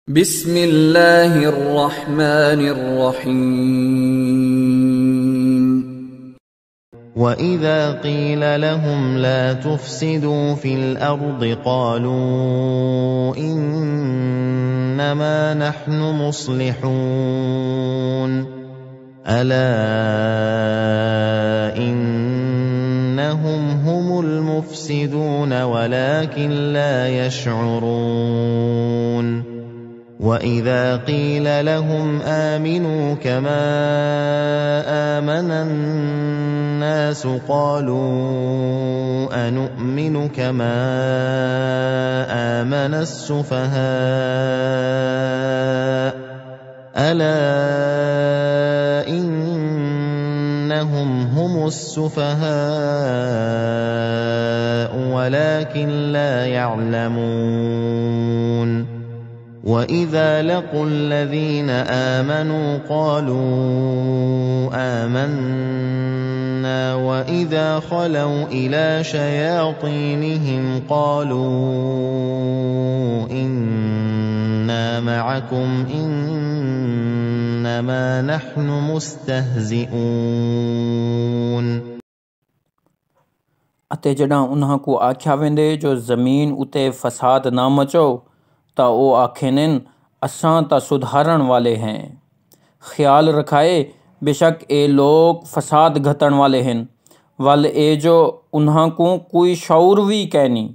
बिस्मिल्लाहिर्रहमानिर्रहीम। वइज़ा क़ील लहुम ला तुफ़्सिदू फ़िल अर्दि क़ालू इन्नमा नहनु मुस्लिहून अला इन्नहुम हुमुल मुफ़्सिदून वलाकिन ला यशዑरून। वइज़ा क़ील लहुम आमिनू कमा आमन الناس قالوا أنؤمن كما آمن السفهاء ألا إنهم هم السفهاء ولكن لا يعلمون وإذا لقوا الذين آمنوا قالوا آمنا وإذا خلوا إلى شياطينهم قالوا إنا معكم إنما نحن مستهزئون। अते जॾां उन्हां को आख्या वेंदे जो ज़मीन उते फसाद ना मचो ता ओ आखेनिन असां ता सुधारण वाले हैं। ख्याल रखाए बेशक ए लोग फसाद घतण वाले हैं वल ए जो उन्हां को कोई शऊर भी कहनी।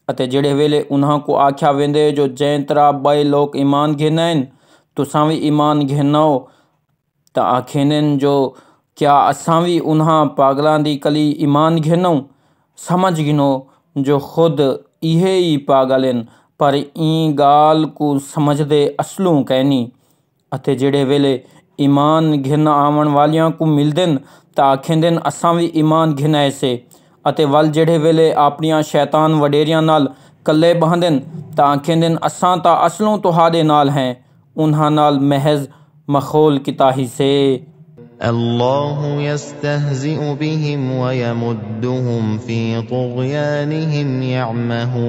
अते जेड़े वेले उन्हां को आख्या वेंदे जो जैं तरह बे लोग ईमान घेनाइन तुसां भी ईमान घेनो ता आखेनिन जो क्या असां भी उन्हां पागलां दी कली ईमान घेनो। समझ गिनो जो खुद इहे ही पागल पर ई गाल को समझदे असलू कहनी। अते जेड़े वेले ईमान घिन आवन वालियां को मिलदन ता आखेंदन असां भी ईमान घिनाए से। अते वल जेड़े वेले अपनियां शैतान वडेरियां नाल कल्ले बहंदन ता आखेंदन असां ता असलों तुहाडे नाल हैं उन्हां नाल महज मखौल किताही से। अल्लाहु यस्तहज़िउ बिहिम वयमुद्दुहुम फ़ी तुग़यानिहिम यअमहून।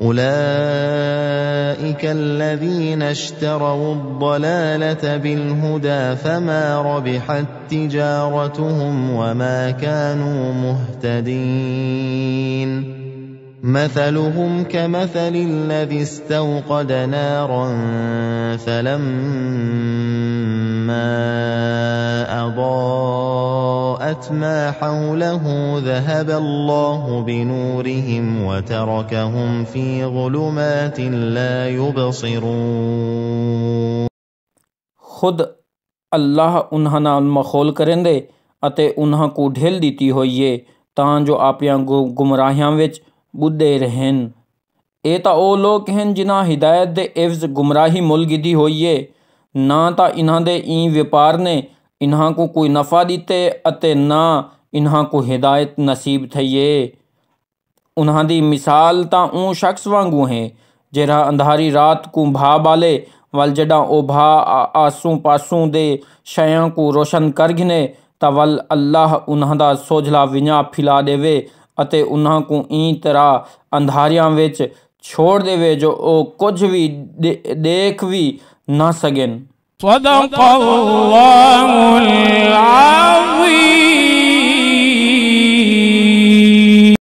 उलाइक अल्लज़ीना इश्तरवु अद्दलालत बिलहुदा फमा रबिहत तिजारतुहुम वमा कानू मुहतदीन। مثلهم كمثل الذي استوقد نارا فلما أضاءت ما حوله ذهب الله بنورهم وتركهم في ظلمات لا يبصرون। खुद अल्लाह उन्हां नाल मखौल करेंदे अते उन्हां को ढेल दीती होइए तां जो आपियां गुमराहियां विच बुद्धे रहन। ए ता ओ लोग हैं जिन्हां हिदायत दे एवज गुमराही मुल गिदी होइए ना ता इन्हां दे ई व्यापार ने इन्हां को कोई नफा दीते अते ना इन्हां को हिदायत नसीब थईए। उन्हां दी मिसाल ता ऊं शख्स वांगू है जेड़ा अंधारी रात को भा बाले वल जडा ओ भा आसू पासू दे शयां को रोशन कर घिने ता वल अल्लाह उन्हां दा सोझला विन्या फिला देवे अते उन्हां को ई तरह अंधारियां विच छोड़ देवे जो ओ कुछ भी देख भी ना सकें। सदक़ल्लाहुल अज़ीम।